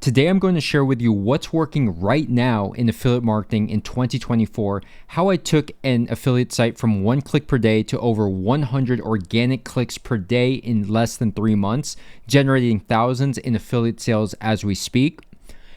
Today I'm going to share with you what's working right now in affiliate marketing in 2024, how I took an affiliate site from 1 click per day to over 100 organic clicks per day in less than 3 months, generating thousands in affiliate sales as we speak.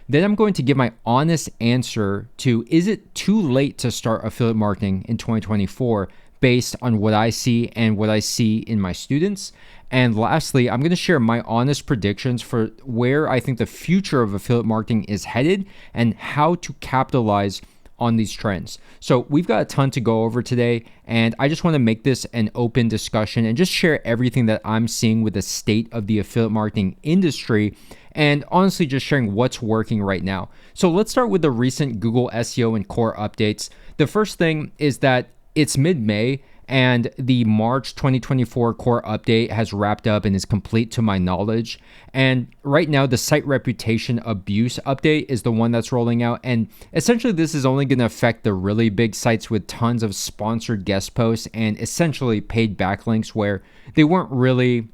Then I'm going to give my honest answer to, is it too late to start affiliate marketing in 2024 based on what I see and what I see in my students? And lastly, I'm going to share my honest predictions for where I think the future of affiliate marketing is headed and how to capitalize on these trends. So we've got a ton to go over today, and I just want to make this an open discussion and just share everything that I'm seeing with the state of the affiliate marketing industry, and honestly just sharing what's working right now. So let's start with the recent Google SEO and core updates. The first thing is that it's mid-May, and the March 2024 core update has wrapped up and is complete to my knowledge. And right now, the site reputation abuse update is the one that's rolling out. And essentially, this is only going to affect the really big sites with tons of sponsored guest posts and essentially paid backlinks where they weren't really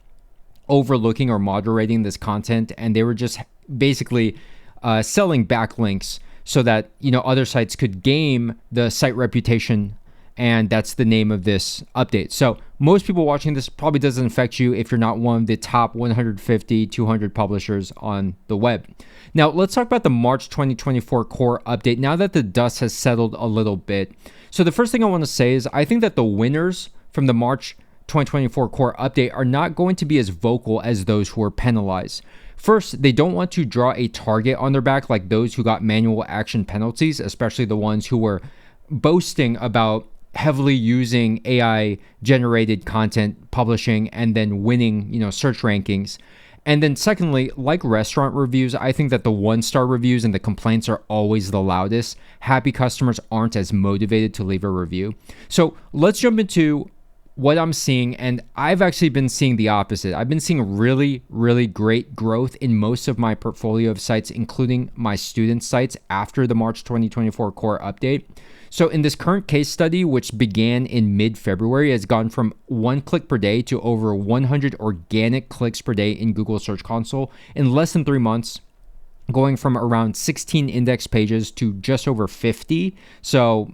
overlooking or moderating this content, and they were just basically selling backlinks so that other sites could game the site reputation. And that's the name of this update. So most people watching this probably doesn't affect you if you're not one of the top 150, 200 publishers on the web. Now, let's talk about the March 2024 core update now that the dust has settled a little bit. So the first thing I want to say is I think that the winners from the March 2024 core update are not going to be as vocal as those who were penalized. First, they don't want to draw a target on their back like those who got manual action penalties, especially the ones who were boasting about heavily using AI generated content publishing and then winning, search rankings. And then secondly, like restaurant reviews, I think that the 1-star reviews and the complaints are always the loudest. Happy customers aren't as motivated to leave a review. So let's jump into what I'm seeing. And I've actually been seeing the opposite. I've been seeing really, really great growth in most of my portfolio of sites, including my student sites after the March 2024 core update. So in this current case study, which began in mid-February, has gone from 1 click per day to over 100 organic clicks per day in Google Search Console in less than 3 months, going from around 16 index pages to just over 50. So,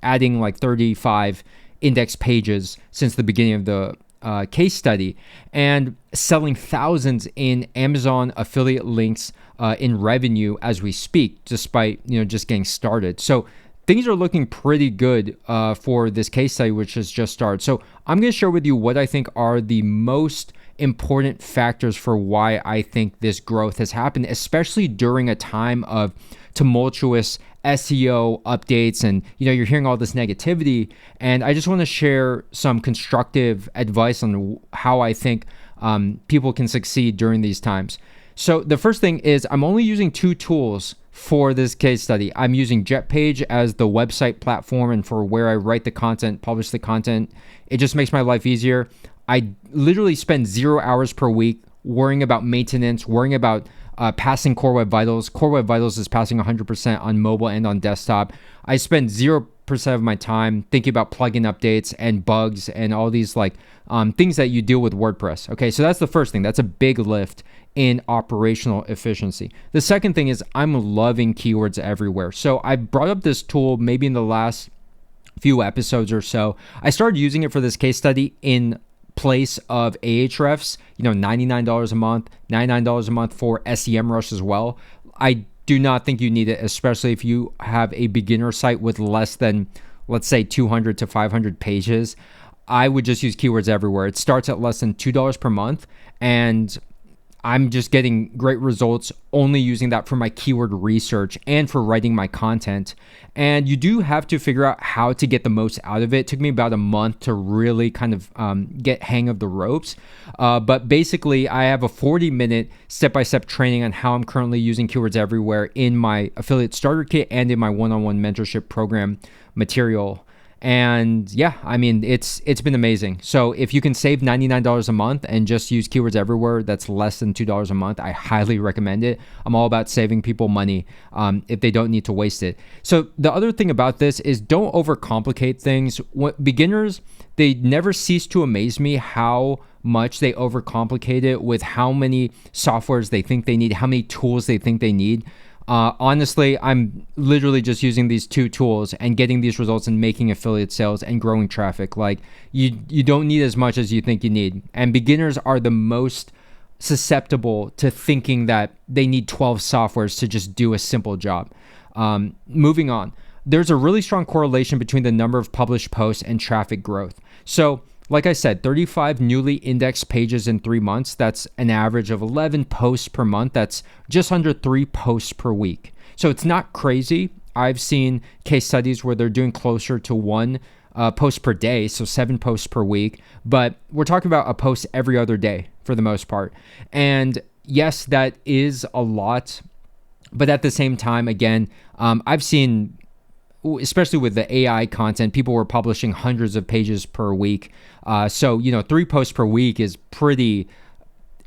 adding like 35 index pages since the beginning of the case study, and selling thousands in Amazon affiliate links in revenue as we speak, despite, just getting started. So things are looking pretty good for this case study, which has just started. So I'm going to share with you what I think are the most important factors for why I think this growth has happened, especially during a time of tumultuous SEO updates and you're hearing all this negativity. And I just want to share some constructive advice on how I think people can succeed during these times. So the first thing is I'm only using 2 tools for this case study. I'm using JetPage as the website platform and for where I write the content, publish the content. It just makes my life easier. I literally spend 0 hours per week worrying about maintenance, worrying about passing Core Web Vitals. Core Web Vitals is passing 100% on mobile and on desktop. I spend 0% of my time thinking about plugin updates and bugs and all these things that you deal with WordPress. Okay, so that's the first thing. That's a big lift in operational efficiency. The second thing is I'm loving keywords everywhere. So I brought up this tool maybe in the last few episodes or so. I started using it for this case study in place of Ahrefs, $99 a month, $99 a month for SEMrush as well. I do not think you need it, especially if you have a beginner site with less than, let's say, 200 to 500 pages. I would just use keywords everywhere. It starts at less than $2 per month, and I'm just getting great results only using that for my keyword research and for writing my content. And you do have to figure out how to get the most out of it. It took me about a month to really kind of get hang of the ropes. But basically, I have a 40-minute step-by-step training on how I'm currently using keywords everywhere in my affiliate starter kit and in my one-on-one mentorship program material. And yeah, I mean, it's been amazing. So if you can save $99 a month and just use keywords everywhere, that's less than $2 a month. I highly recommend it. I'm all about saving people money if they don't need to waste it. So the other thing about this is don't overcomplicate things. Beginners, they never cease to amaze me how much they overcomplicate it with how many softwares they think they need, how many tools they think they need. Honestly, I'm literally just using these 2 tools and getting these results and making affiliate sales and growing traffic. Like you don't need as much as you think you need. And beginners are the most susceptible to thinking that they need 12 softwares to just do a simple job. Moving on, there's a really strong correlation between the number of published posts and traffic growth. So like I said, 35 newly indexed pages in 3 months. That's an average of 11 posts per month. That's just under 3 posts per week. So it's not crazy. I've seen case studies where they're doing closer to 1 post per day, so 7 posts per week. But we're talking about a post every other day for the most part. And yes, that is a lot. But at the same time, again, I've seen, especially with the AI content, people were publishing hundreds of pages per week. So 3 posts per week is pretty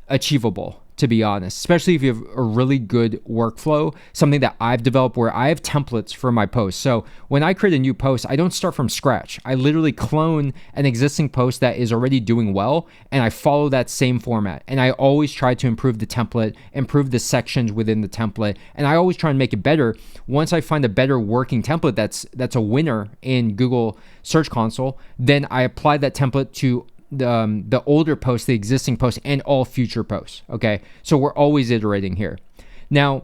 achievable, to be honest, especially if you have a really good workflow, something that I've developed where I have templates for my posts. So when I create a new post, I don't start from scratch. I literally clone an existing post that is already doing well, and I follow that same format. And I always try to improve the template, improve the sections within the template, and I always try and make it better. Once I find a better working template that's a winner in Google Search Console, then I apply that template to the older posts, the existing posts, and all future posts. Okay, so we're always iterating here. Now,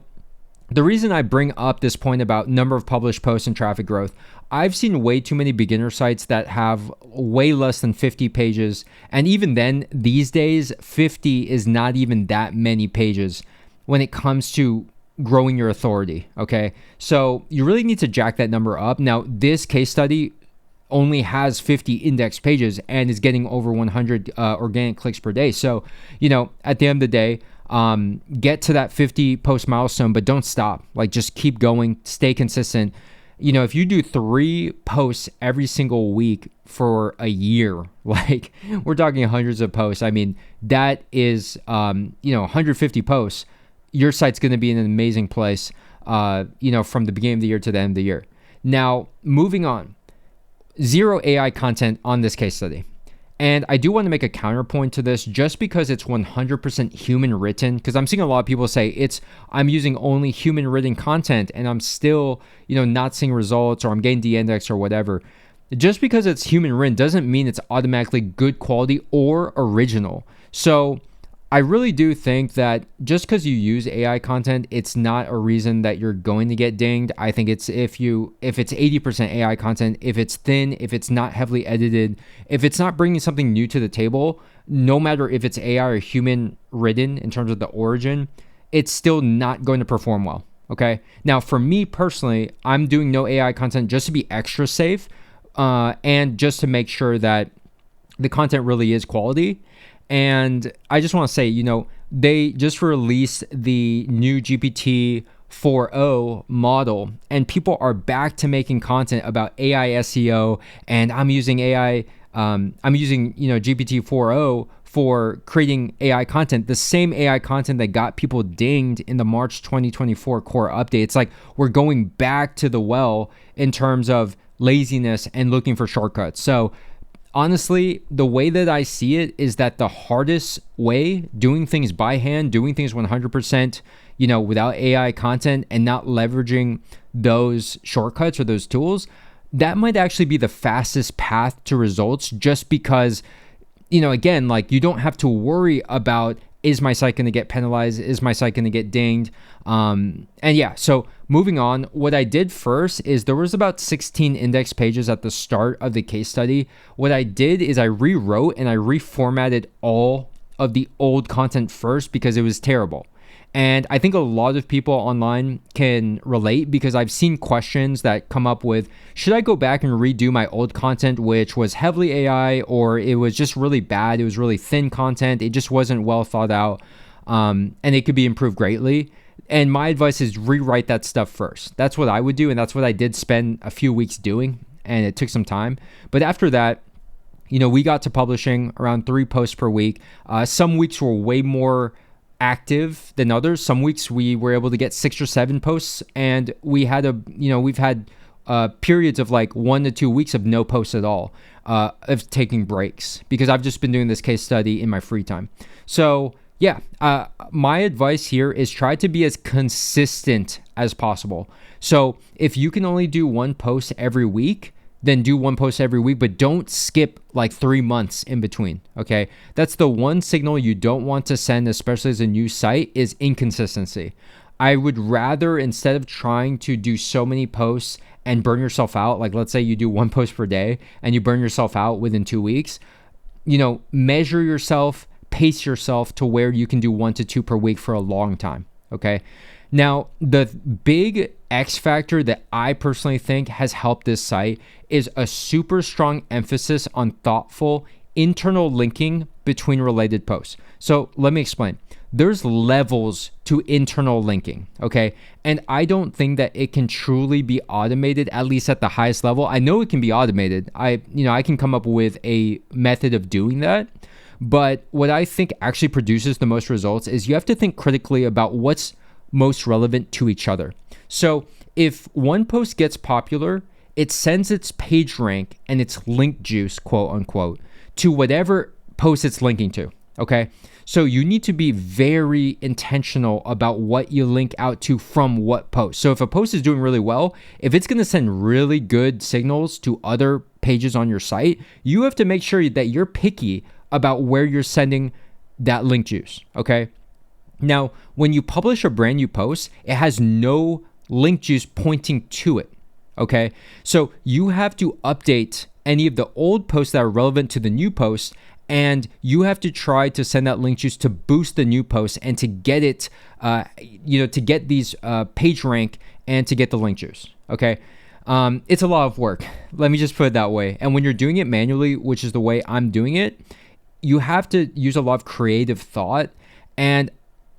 the reason I bring up this point about number of published posts and traffic growth, I've seen way too many beginner sites that have way less than 50 pages, and even then, these days, 50 is not even that many pages when it comes to growing your authority. Okay, so you really need to jack that number up. Now, this case study only has 50 index pages and is getting over 100 organic clicks per day. So, at the end of the day, get to that 50 post milestone, but don't stop. Like, just keep going, stay consistent. If you do 3 posts every single week for a year, like we're talking hundreds of posts. I mean, that is, 150 posts. Your site's going to be in an amazing place, from the beginning of the year to the end of the year. Now, moving on. 0 AI content on this case study. And I do want to make a counterpoint to this just because it's 100% human written, because I'm seeing a lot of people say I'm using only human written content and I'm still, not seeing results, or I'm getting de-indexed or whatever. Just because it's human written doesn't mean it's automatically good quality or original. So I really do think that just because you use AI content, it's not a reason that you're going to get dinged. I think it's if it's 80% AI content, if it's thin, if it's not heavily edited, if it's not bringing something new to the table, no matter if it's AI or human written in terms of the origin, it's still not going to perform well. Okay. Now, for me personally, I'm doing no AI content just to be extra safe, and just to make sure that the content really is quality. And I just want to say, they just released the new GPT 4.0 model, and people are back to making content about AI SEO. And I'm using GPT 4.0 for creating AI content, the same AI content that got people dinged in the March 2024 core update. It's like we're going back to the well in terms of laziness and looking for shortcuts. So honestly, the way that I see it is that the hardest way, doing things by hand, doing things 100%, without AI content and not leveraging those shortcuts or those tools, that might actually be the fastest path to results, just because, again, like, you don't have to worry about, is my site going to get penalized? Is my site going to get dinged? And yeah, so moving on, what I did first is there was about 16 index pages at the start of the case study. What I did is I rewrote and I reformatted all of the old content first because it was terrible. And I think a lot of people online can relate, because I've seen questions that come up with, should I go back and redo my old content, which was heavily AI, or it was just really bad, it was really thin content, it just wasn't well thought out, and it could be improved greatly. And my advice is rewrite that stuff first. That's what I would do, and that's what I did spend a few weeks doing. and it took some time. But after that, we got to publishing around 3 posts per week. Some weeks were way more active than others. Some weeks we were able to get 6 or 7 posts, and we've had periods of like 1 to 2 weeks of no posts at all, of taking breaks, because I've just been doing this case study in my free time. So yeah, my advice here is try to be as consistent as possible. So if you can only do 1 post every week, then do 1 post every week, but don't skip like 3 months in between, okay? That's the one signal you don't want to send, especially as a new site, is inconsistency. I would rather, instead of trying to do so many posts and burn yourself out, like let's say you do 1 post per day and you burn yourself out within 2 weeks, measure yourself, pace yourself to where you can do 1 to 2 per week for a long time, okay? Now, the big X factor that I personally think has helped this site is a super strong emphasis on thoughtful internal linking between related posts. So let me explain. There's levels to internal linking, okay? And I don't think that it can truly be automated, at least at the highest level. I know it can be automated. I can come up with a method of doing that. But what I think actually produces the most results is you have to think critically about what's most relevant to each other. So if one post gets popular, it sends its page rank and its link juice, quote unquote, to whatever post it's linking to, okay? So you need to be very intentional about what you link out to from what post. So if a post is doing really well, if it's going to send really good signals to other pages on your site, you have to make sure that you're picky about where you're sending that link juice, okay? Now, when you publish a brand new post, it has no link juice pointing to it, okay? So you have to update any of the old posts that are relevant to the new post, and you have to try to send that link juice to boost the new post and to get it, to get these page rank and to get the link juice, okay? It's a lot of work. Let me just put it that way. And when you're doing it manually, which is the way I'm doing it, you have to use a lot of creative thought, and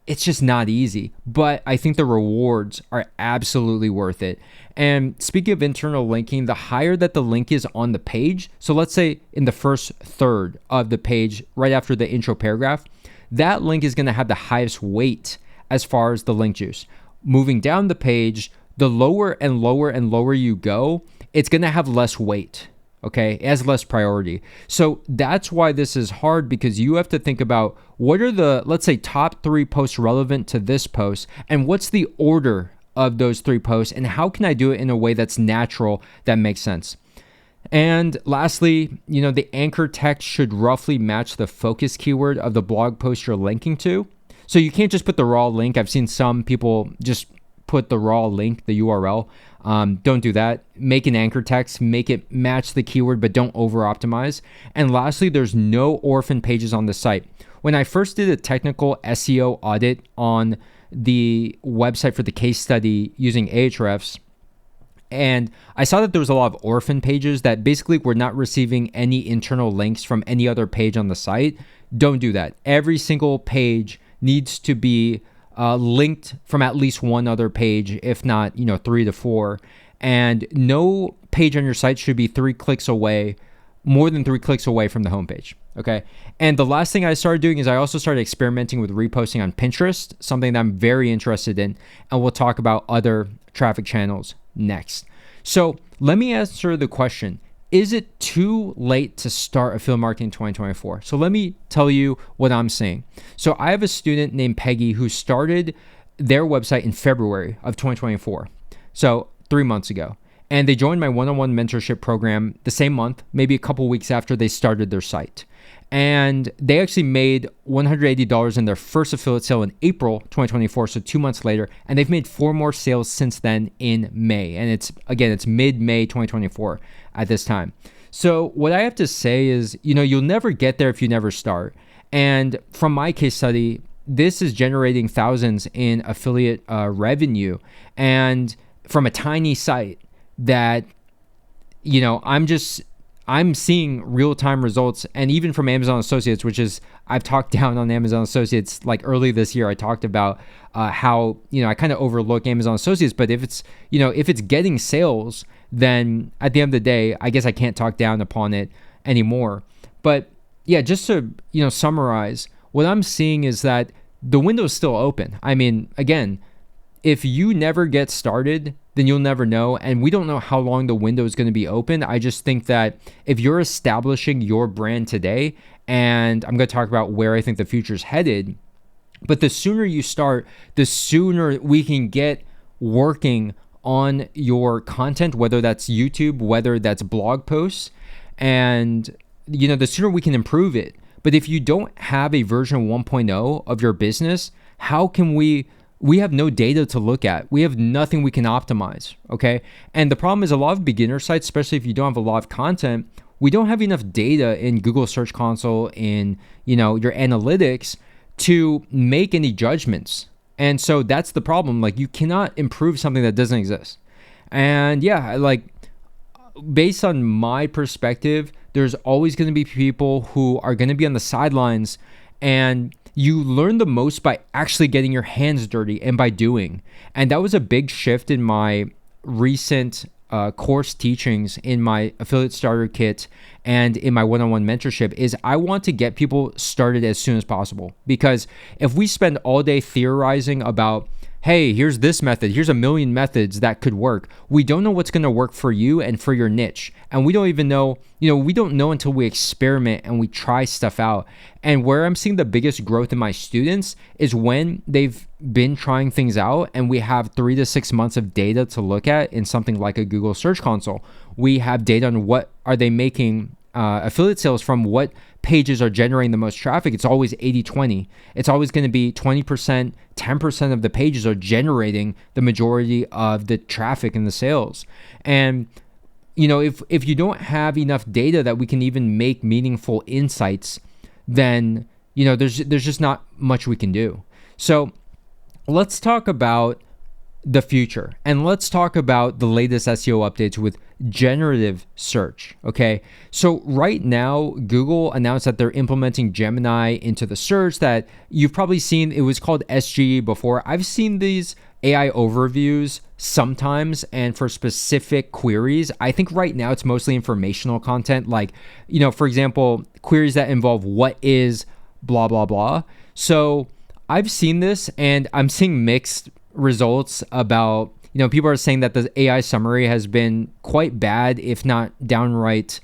it's just not easy, but I think the rewards are absolutely worth it. And speaking of internal linking, the higher that the link is on the page, so let's say in the first third of the page, right after the intro paragraph, that link is going to have the highest weight as far as the link juice. Moving down the page, the lower and lower and lower you go, it's going to have less weight. Okay, it has less priority. So that's why this is hard, because you have to think about what are the, let's say, top 3 posts relevant to this post, and what's the order of those 3 posts, and how can I do it in a way that's natural, that makes sense. And lastly, the anchor text should roughly match the focus keyword of the blog post you're linking to. So you can't just put the raw link. I've seen some people just put the raw link, the URL. Don't do that. Make an anchor text, make it match the keyword, but don't over optimize. And lastly, there's no orphan pages on the site. When I first did a technical SEO audit on the website for the case study using Ahrefs, and I saw that there was a lot of orphan pages that basically were not receiving any internal links from any other page on the site. Don't do that. Every single page needs to be linked from at least one other page, if not, 3 to 4. And no page on your site should be 3 clicks away, more than 3 clicks away from the homepage. Okay. And the last thing I started doing is I also started experimenting with reposting on Pinterest, something that I'm very interested in. And we'll talk about other traffic channels next. So let me answer the question. Is it too late to start affiliate marketing in 2024? So let me tell you what I'm saying. So I have a student named Peggy who started their website in February of 2024. So 3 months ago. And they joined my one-on-one mentorship program the same month, maybe a couple weeks after they started their site. And they actually made $180 in their first affiliate sale in April 2024, so 2 months later. And they've made 4 more sales since then in May. And it's mid-May 2024 at this time. So what I have to say is, you'll never get there if you never start. And from my case study, this is generating thousands in affiliate revenue. And from a tiny site that, I'm seeing real-time results, and even from Amazon Associates, which is, I've talked down on Amazon Associates. Like early this year, I talked about how, I kind of overlook Amazon Associates, but if it's, if it's getting sales, then at the end of the day, I guess I can't talk down upon it anymore. But yeah, just to, summarize, what I'm seeing is that the window's still open. I mean, again, if you never get started, then you'll never know. And we don't know how long the window is going to be open. I just think that if you're establishing your brand today, and I'm going to talk about where I think the future's headed, but the sooner you start, the sooner we can get working on your content, whether that's YouTube, whether that's blog posts, and, the sooner we can improve it. But if you don't have a version 1.0 of your business, how can we have no data to look at. We have nothing we can optimize, okay? And the problem is a lot of beginner sites, especially if you don't have a lot of content, we don't have enough data in Google Search Console, in, your analytics to make any judgments. And so that's the problem. Like, you cannot improve something that doesn't exist. And yeah, like, based on my perspective, there's always going to be people who are going to be on the sidelines, and you learn the most by actually getting your hands dirty and by doing. And that was a big shift in my recent course teachings in my affiliate starter kit and in my one-on-one mentorship, is I want to get people started as soon as possible. Because if we spend all day theorizing about, hey, here's this method, here's a million methods that could work, we don't know what's going to work for you and for your niche. And we don't even know, we don't know until we experiment and we try stuff out. And where I'm seeing the biggest growth in my students is when they've been trying things out and we have 3 to 6 months of data to look at in something like a Google Search Console. We have data on what are they making affiliate sales from, what pages are generating the most traffic. It's always 80-20. It's always going to be 20%, 10% of the pages are generating the majority of the traffic and the sales. And if you don't have enough data that we can even make meaningful insights, then there's just not much we can do. So let's talk about the future, and let's talk about the latest SEO updates with generative search. Okay, so right now Google announced that they're implementing Gemini into the search. That you've probably seen, it was called SGE before. I've seen these AI overviews sometimes, and for specific queries. I think right now it's mostly informational content, like, for example, queries that involve what is blah blah blah. So I've seen this, and I'm seeing mixed results about, people are saying that the AI summary has been quite bad, if not downright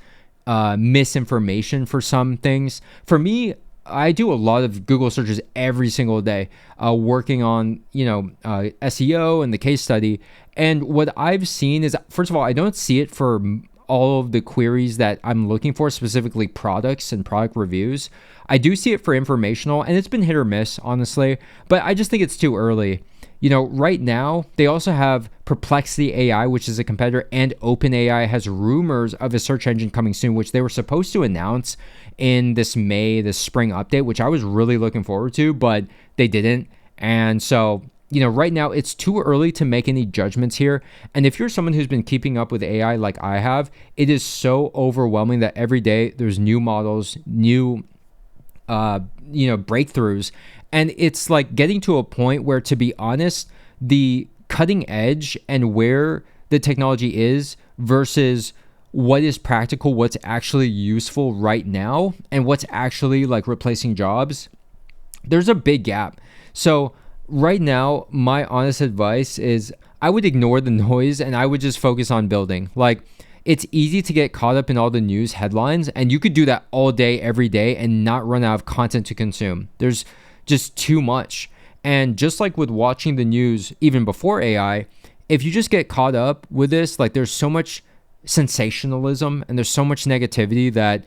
misinformation for some things. For me, I do a lot of Google searches every single day, working on, SEO and the case study. And what I've seen is, first of all, I don't see it for all of the queries that I'm looking for, specifically products and product reviews. I do see it for informational, and it's been hit or miss, honestly, but I just think it's too early. Right now, they also have Perplexity AI, which is a competitor, and OpenAI has rumors of a search engine coming soon, which they were supposed to announce in this spring update, which I was really looking forward to, but they didn't. And so, right now, it's too early to make any judgments here. And if you're someone who's been keeping up with AI like I have, it is so overwhelming that every day there's new models, new breakthroughs. And it's like getting to a point where, to be honest, the cutting edge and where the technology is versus what is practical, what's actually useful right now, and what's actually like replacing jobs, there's a big gap. So right now, my honest advice is I would ignore the noise and I would just focus on building. Like, it's easy to get caught up in all the news headlines, and you could do that all day, every day, and not run out of content to consume. There's just too much. And just like with watching the news, even before AI, if you just get caught up with this, like, there's so much sensationalism and there's so much negativity that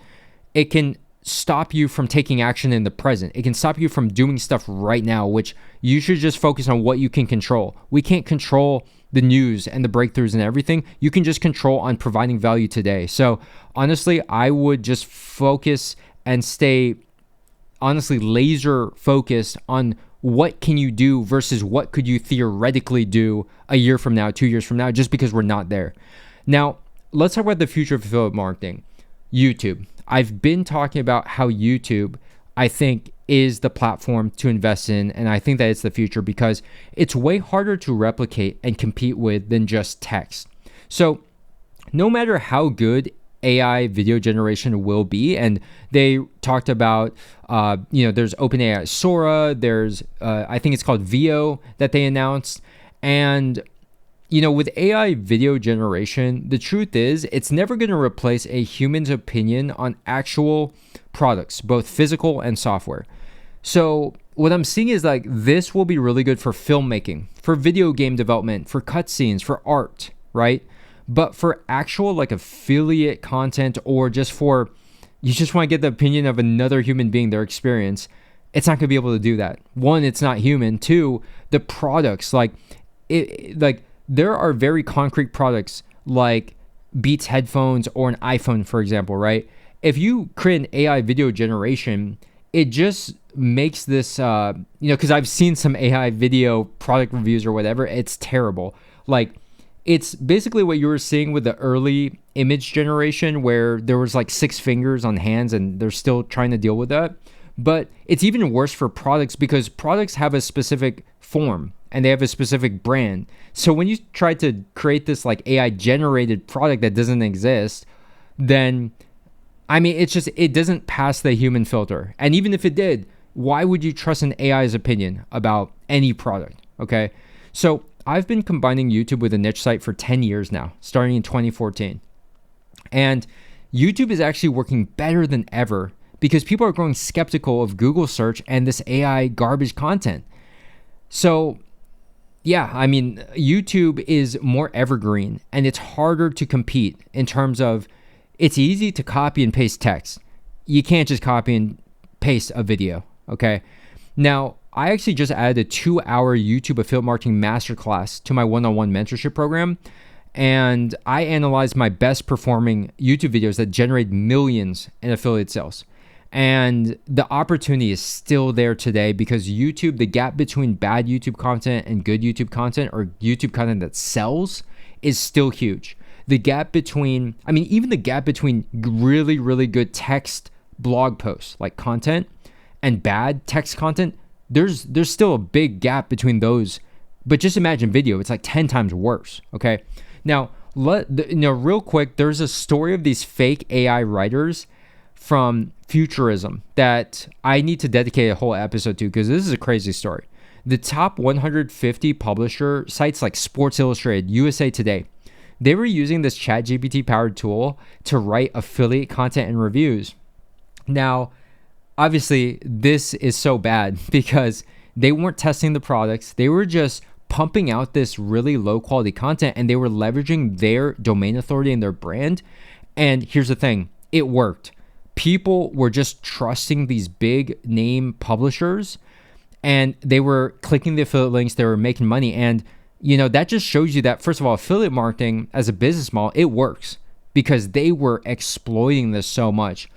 it can stop you from taking action in the present. It can stop you from doing stuff right now, which you should just focus on what you can control. We can't control the news and the breakthroughs and everything. You can just control on providing value today. So honestly, I would just focus and stay honestly laser focused on what can you do versus what could you theoretically do a year from now, 2 years from now, just because we're not there. Now, let's talk about the future of affiliate marketing. YouTube. I've been talking about how YouTube, I think, is the platform to invest in, and I think that it's the future because it's way harder to replicate and compete with than just text. So no matter how good AI video generation will be, and they talked about, there's OpenAI Sora, there's, I think it's called VO that they announced, and with AI video generation, the truth is it's never going to replace a human's opinion on actual products, both physical and software. So what I'm seeing is like this will be really good for filmmaking, for video game development, for cutscenes, for art, right? But for actual like affiliate content or just for you just want to get the opinion of another human being, their experience, it's not going to be able to do that. One, it's not human. Two, the products there are very concrete products like Beats headphones or an iPhone, for example, right? If you create an AI video generation, it just makes this, because I've seen some AI video product reviews or whatever, it's terrible. Like, it's basically what you were seeing with the early image generation where there was like 6 fingers on hands and they're still trying to deal with that. But it's even worse for products because products have a specific form and they have a specific brand. So when you try to create this like AI generated product that doesn't exist, then it doesn't pass the human filter. And even if it did, why would you trust an AI's opinion about any product? Okay. So I've been combining YouTube with a niche site for 10 years now, starting in 2014. And YouTube is actually working better than ever because people are growing skeptical of Google search and this AI garbage content. So yeah, YouTube is more evergreen and it's harder to compete in terms of it's easy to copy and paste text. You can't just copy and paste a video, okay? Now, I actually just added a 2-hour YouTube affiliate marketing masterclass to my one-on-one mentorship program, and I analyzed my best performing YouTube videos that generate millions in affiliate sales. And the opportunity is still there today because YouTube, the gap between bad YouTube content and good YouTube content or YouTube content that sells is still huge. The gap between, even the gap between really, really good text blog posts like content and bad text content, there's still a big gap between those. But just imagine video, it's like 10 times worse, okay? Now, real quick, there's a story of these fake AI writers from Futurism that I need to dedicate a whole episode to because this is a crazy story. The top 150 publisher sites like Sports Illustrated, USA Today, they were using this ChatGPT powered tool to write affiliate content and reviews. Now, obviously, this is so bad because they weren't testing the products. They were just pumping out this really low quality content and they were leveraging their domain authority and their brand. And here's the thing, it worked. People were just trusting these big name publishers and they were clicking the affiliate links, they were making money. And, that just shows you that, first of all, affiliate marketing as a business model, it works because they were exploiting this so much.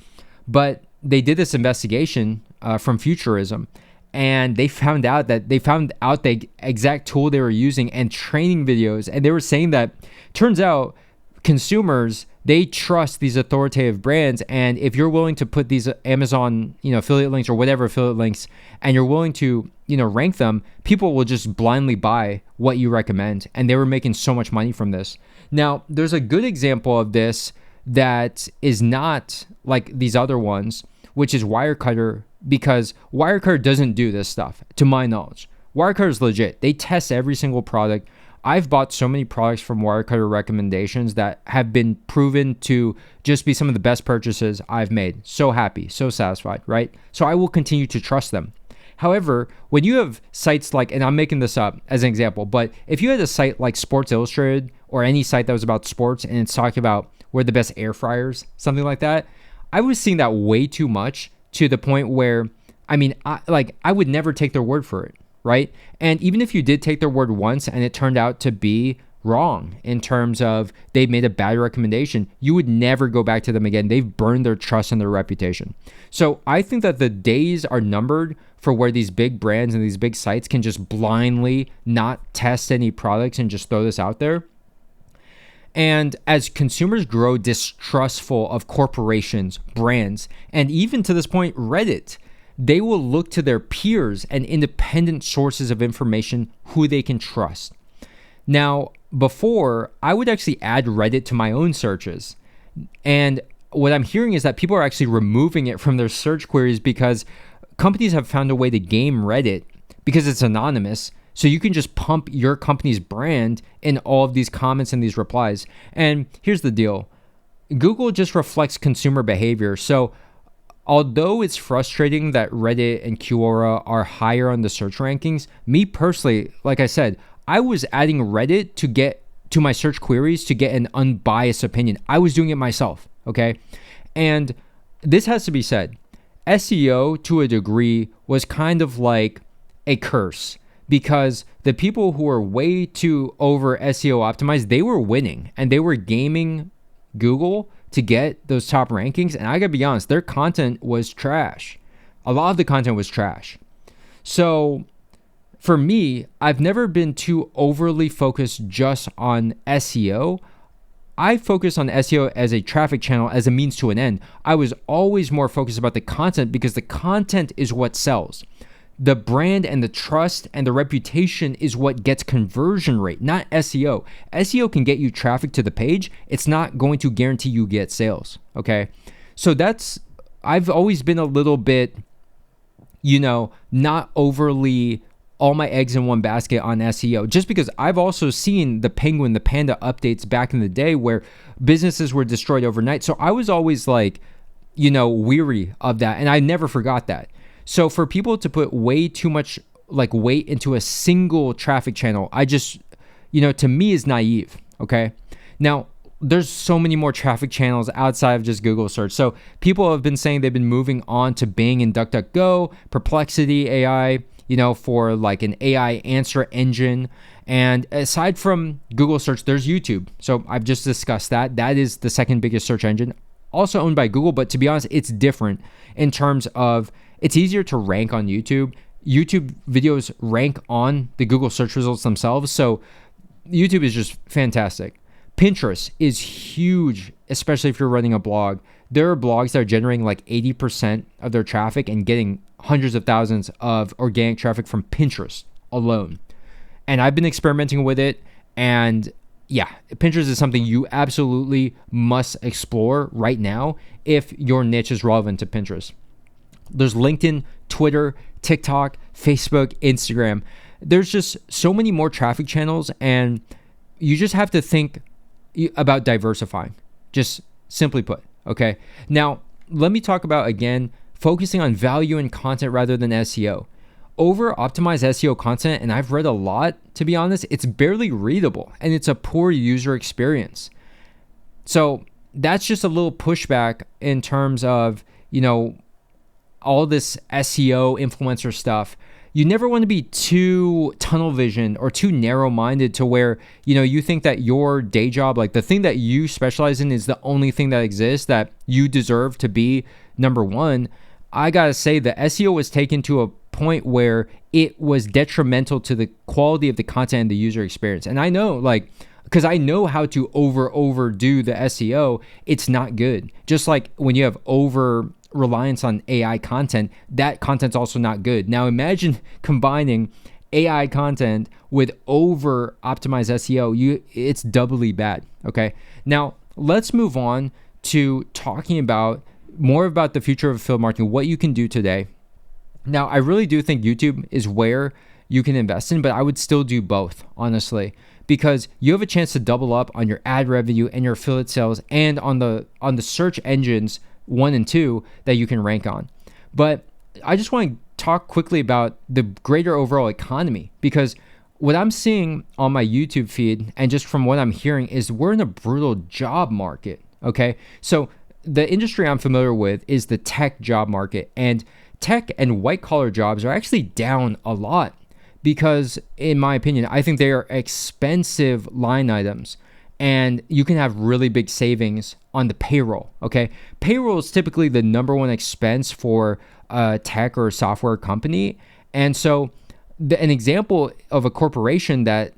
But they did this investigation from Futurism and they found out the exact tool they were using and training videos. And they were saying that turns out consumers, they trust these authoritative brands. And if you're willing to put these Amazon, affiliate links or whatever affiliate links, and you're willing to, rank them, people will just blindly buy what you recommend. And they were making so much money from this. Now, there's a good example of this that is not like these other ones, which is Wirecutter, because Wirecutter doesn't do this stuff, to my knowledge. Wirecutter is legit. They test every single product. I've bought so many products from Wirecutter recommendations that have been proven to just be some of the best purchases I've made. So happy, so satisfied, right? So I will continue to trust them. However, when you have sites like, and I'm making this up as an example, but if you had a site like Sports Illustrated or any site that was about sports and it's talking about where the best air fryers, something like that, I was seeing that way too much to the point where, I would never take their word for it, right? And even if you did take their word once and it turned out to be wrong in terms of they made a bad recommendation, you would never go back to them again. They've burned their trust and their reputation. So I think that the days are numbered for where these big brands and these big sites can just blindly not test any products and just throw this out there. And as consumers grow distrustful of corporations, brands, and even to this point, Reddit, they will look to their peers and independent sources of information who they can trust. Now, before, I would actually add Reddit to my own searches. And what I'm hearing is that people are actually removing it from their search queries because companies have found a way to game Reddit because it's anonymous. So you can just pump your company's brand in all of these comments and these replies. And here's the deal. Google just reflects consumer behavior. So although it's frustrating that Reddit and Quora are higher on the search rankings, me personally, like I said, I was adding Reddit to get to my search queries to get an unbiased opinion. I was doing it myself, okay? And this has to be said. SEO, to a degree, was kind of like a curse because the people who were way too over SEO optimized, they were winning and they were gaming Google to get those top rankings. And I gotta be honest, their content was trash. A lot of the content was trash. So for me, I've never been too overly focused just on SEO. I focus on SEO as a traffic channel, as a means to an end. I was always more focused about the content because the content is what sells. The brand and the trust and the reputation is what gets conversion rate, not SEO. SEO can get you traffic to the page. It's not going to guarantee you get sales, okay? So I've always been a little bit, not overly all my eggs in one basket on SEO, just because I've also seen the Penguin, the Panda updates back in the day where businesses were destroyed overnight. So I was always like, weary of that. And I never forgot that. So for people to put way too much weight into a single traffic channel, I just, to me is naive. Okay. Now, there's so many more traffic channels outside of just Google search. So people have been saying they've been moving on to Bing and DuckDuckGo, Perplexity AI, for like an AI answer engine. And aside from Google search, there's YouTube. So I've just discussed that. That is the second biggest search engine, also owned by Google. But to be honest, it's different in terms of it's easier to rank on YouTube. YouTube videos rank on the Google search results themselves. So YouTube is just fantastic. Pinterest is huge, especially if you're running a blog. There are blogs that are generating like 80% of their traffic and getting hundreds of thousands of organic traffic from Pinterest alone. And I've been experimenting with it. And yeah, Pinterest is something you absolutely must explore right now if your niche is relevant to Pinterest. There's LinkedIn, Twitter, TikTok, Facebook, Instagram. There's just so many more traffic channels, and you just have to think about diversifying, just simply put, okay? Now, let me talk about, again, focusing on value and content rather than SEO. Over-optimized SEO content, and I've read a lot, to be honest, it's barely readable, and it's a poor user experience. So that's just a little pushback in terms of, all this SEO influencer stuff. You never want to be too tunnel vision or too narrow-minded to where, you think that your day job, like the thing that you specialize in is the only thing that exists, that you deserve to be number one. I got to say the SEO was taken to a point where it was detrimental to the quality of the content and the user experience. And I know, because I know how to overdo the SEO, it's not good. Just like when you have over reliance on AI content, that content's also not good. Now imagine combining AI content with over optimized SEO. It's doubly bad. Okay. Now let's move on to talking about more about the future of affiliate marketing, what you can do today. Now, I really do think YouTube is where you can invest in, but I would still do both, honestly, because you have a chance to double up on your ad revenue and your affiliate sales and on the search engines 1 and 2 that you can rank on. But I just want to talk quickly about the greater overall economy, because what I'm seeing on my YouTube feed and just from what I'm hearing is we're in a brutal job market. Okay. So the industry I'm familiar with is the tech job market, and tech and white collar jobs are actually down a lot because, in my opinion, I think they are expensive line items. And you can have really big savings on the payroll, okay? Payroll is typically the number one expense for a tech or software company. And so an example of a corporation that,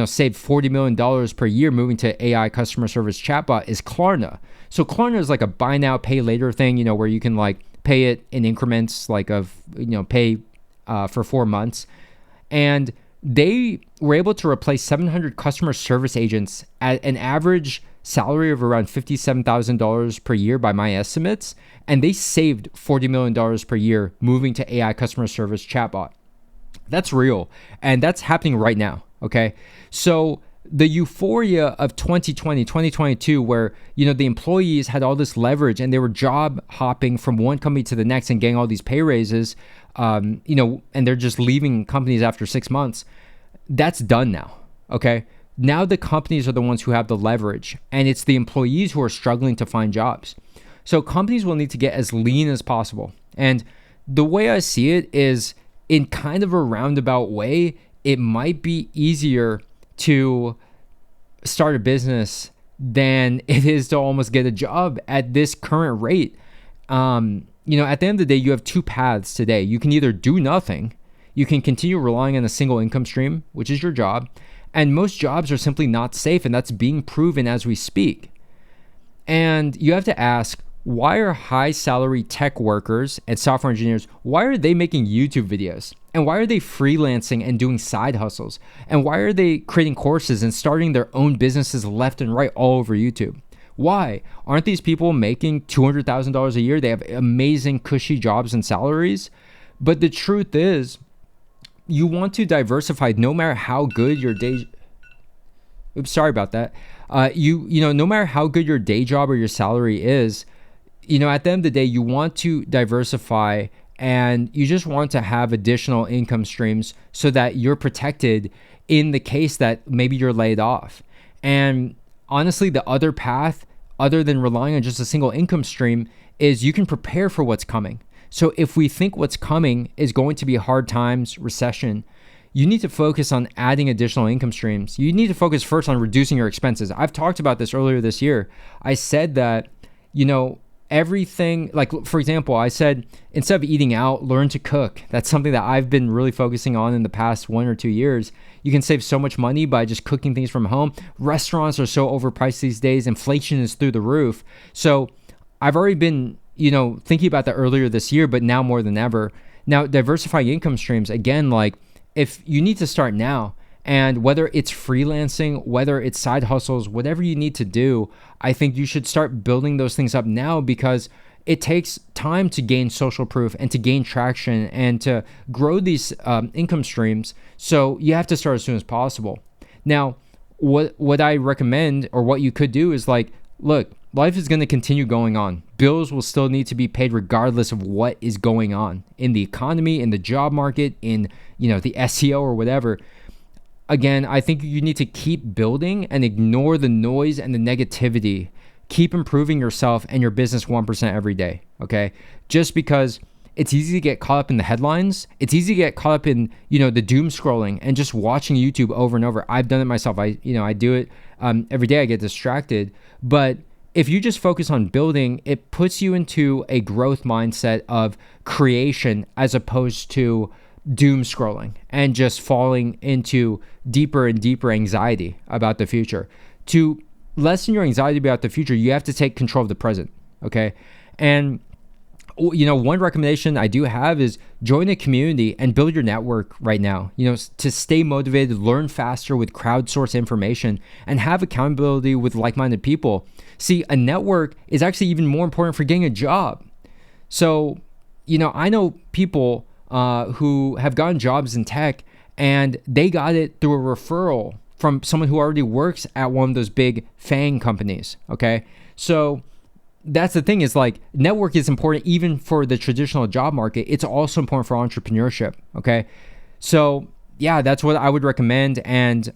saved $40 million per year moving to AI customer service chatbot is Klarna. So Klarna is like a buy now, pay later thing, where you can like pay it in increments, like pay for 4 months. And they were able to replace 700 customer service agents at an average salary of around $57,000 per year by my estimates. And they saved $40 million per year moving to AI customer service chatbot. That's real. And that's happening right now. Okay. So the euphoria of 2020, 2022, where, the employees had all this leverage and they were job hopping from one company to the next and getting all these pay raises, and they're just leaving companies after 6 months. That's done now. Okay. Now the companies are the ones who have the leverage, and it's the employees who are struggling to find jobs. So companies will need to get as lean as possible. And the way I see it is, in kind of a roundabout way, it might be easier to start a business than it is to almost get a job at this current rate. At the end of the day, you have two paths today. You can either do nothing, you can continue relying on a single income stream, which is your job, and most jobs are simply not safe, and that's being proven as we speak. And you have to ask, why are high salary tech workers and software engineers, why are they making YouTube videos? And why are they freelancing and doing side hustles? And why are they creating courses and starting their own businesses left and right all over YouTube? Why? Aren't these people making $200,000 a year? They have amazing cushy jobs and salaries. But the truth is, you want to diversify no matter how good your day... Oops, sorry about that. No matter how good your day job or your salary is, at the end of the day, you want to diversify, and you just want to have additional income streams so that you're protected in the case that maybe you're laid off. And honestly, the other path, other than relying on just a single income stream, is you can prepare for what's coming. So if we think what's coming is going to be hard times, recession, you need to focus on adding additional income streams. You need to focus first on reducing your expenses. I've talked about this earlier this year. I said that, everything, like, for example, I said, instead of eating out, learn to cook. That's something that I've been really focusing on in the past 1 or 2 years. You can save so much money by just cooking things from home. Restaurants are so overpriced these days. Inflation is through the roof. So I've already been, thinking about that earlier this year, but now more than ever. Now, diversifying income streams, again, like, if you need to start now, and whether it's freelancing, whether it's side hustles, whatever you need to do, I think you should start building those things up now, because it takes time to gain social proof and to gain traction and to grow these income streams. So you have to start as soon as possible. Now, what I recommend, or what you could do, is like, look, life is going to continue going on. Bills will still need to be paid regardless of what is going on in the economy, in the job market, in the SEO or whatever. Again, I think you need to keep building and ignore the noise and the negativity. Keep improving yourself and your business 1% every day, okay? Just because it's easy to get caught up in the headlines. It's easy to get caught up in, the doom scrolling and just watching YouTube over and over. I've done it myself. I do it every day. I get distracted. But if you just focus on building, it puts you into a growth mindset of creation as opposed to doom scrolling and just falling into deeper and deeper anxiety about the future. To lessen your anxiety about the future, you have to take control of the present, okay? And one recommendation I do have is join a community and build your network right now, to stay motivated, learn faster with crowdsourced information, and have accountability with like-minded people. See, a network is actually even more important for getting a job. So, I know people who have gotten jobs in tech, and they got it through a referral from someone who already works at one of those big FANG companies, okay? So that's the thing, is like, network is important even for the traditional job market. It's also important for entrepreneurship, okay? So yeah, that's what I would recommend. And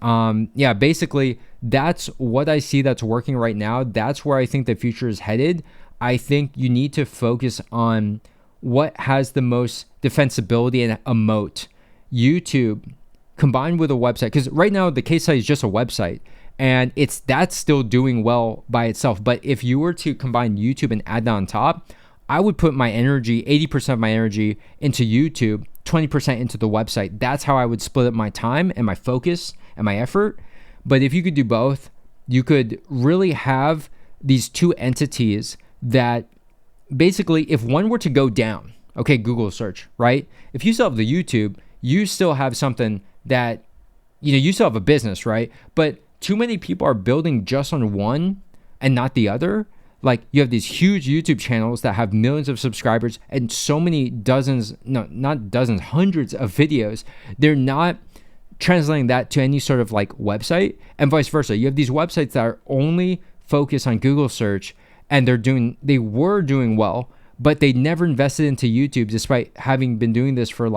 basically that's what I see that's working right now. That's where I think the future is headed. I think you need to focus on what has the most defensibility and a moat. YouTube combined with a website, because right now the case study is just a website, and that's still doing well by itself. But if you were to combine YouTube and add that on top, I would put my energy, 80% of my energy into YouTube, 20% into the website. That's how I would split up my time and my focus and my effort. But if you could do both, you could really have these two entities that basically, if one were to go down, okay, Google search, right? If you still have the YouTube, you still have something that, you still have a business, right? But too many people are building just on one and not the other. Like, you have these huge YouTube channels that have millions of subscribers and so many dozens, no, not dozens, hundreds of videos. They're not translating that to any sort of like website, and vice versa. You have these websites that are only focused on Google search, and they were doing well, but they never invested into YouTube despite having been doing this for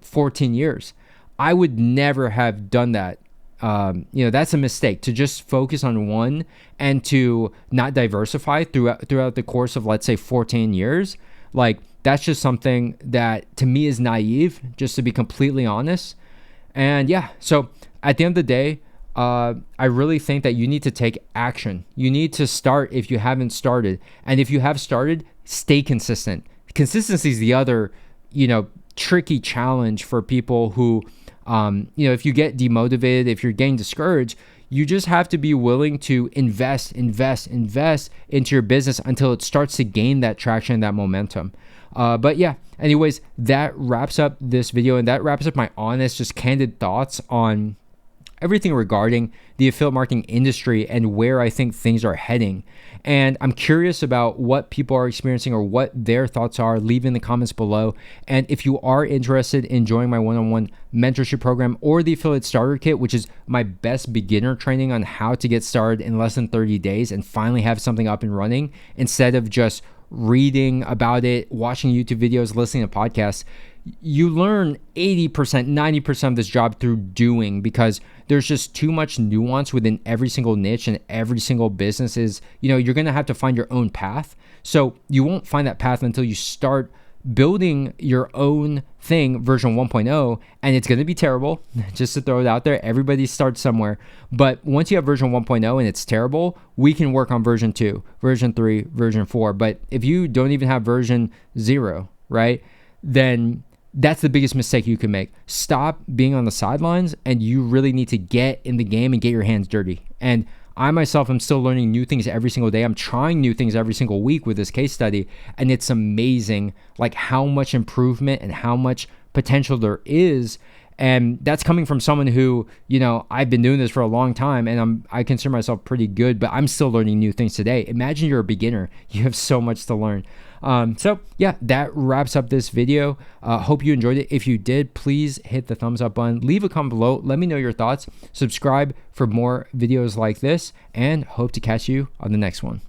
14 years. I would never have done that. That's a mistake, to just focus on one and to not diversify throughout the course of, let's say, 14 years. Like, that's just something that to me is naive, just to be completely honest. And yeah, so at the end of the day, I really think that you need to take action. You need to start if you haven't started. And if you have started, stay consistent. Consistency is the other, tricky challenge for people who, if you get demotivated, if you're getting discouraged, you just have to be willing to invest into your business until it starts to gain that traction, that momentum. But yeah, anyways, that wraps up this video, and that wraps up my honest, just candid thoughts on everything regarding the affiliate marketing industry and where I think things are heading. And I'm curious about what people are experiencing or what their thoughts are. Leave in the comments below. And if you are interested in joining my one-on-one mentorship program or the affiliate starter kit, which is my best beginner training on how to get started in less than 30 days and finally have something up and running instead of just reading about it, watching YouTube videos, listening to podcasts, you learn 80%, 90% of this job through doing, because there's just too much nuance within every single niche, and every single business is, you're going to have to find your own path. So you won't find that path until you start building your own thing, version 1.0, and it's going to be terrible. Just to throw it out there, everybody starts somewhere. But once you have version 1.0 and it's terrible, we can work on version 2, version 3, version 4. But if you don't even have version 0, right, then that's the biggest mistake you can make. Stop being on the sidelines, and you really need to get in the game and get your hands dirty. And I myself am still learning new things every single day. I'm trying new things every single week with this case study, and it's amazing like how much improvement and how much potential there is. And that's coming from someone who, I've been doing this for a long time, and I consider myself pretty good, but I'm still learning new things today. Imagine you're a beginner. You have so much to learn. So yeah, that wraps up this video. Hope you enjoyed it. If you did, please hit the thumbs up button, leave a comment below, let me know your thoughts, subscribe for more videos like this, and hope to catch you on the next one.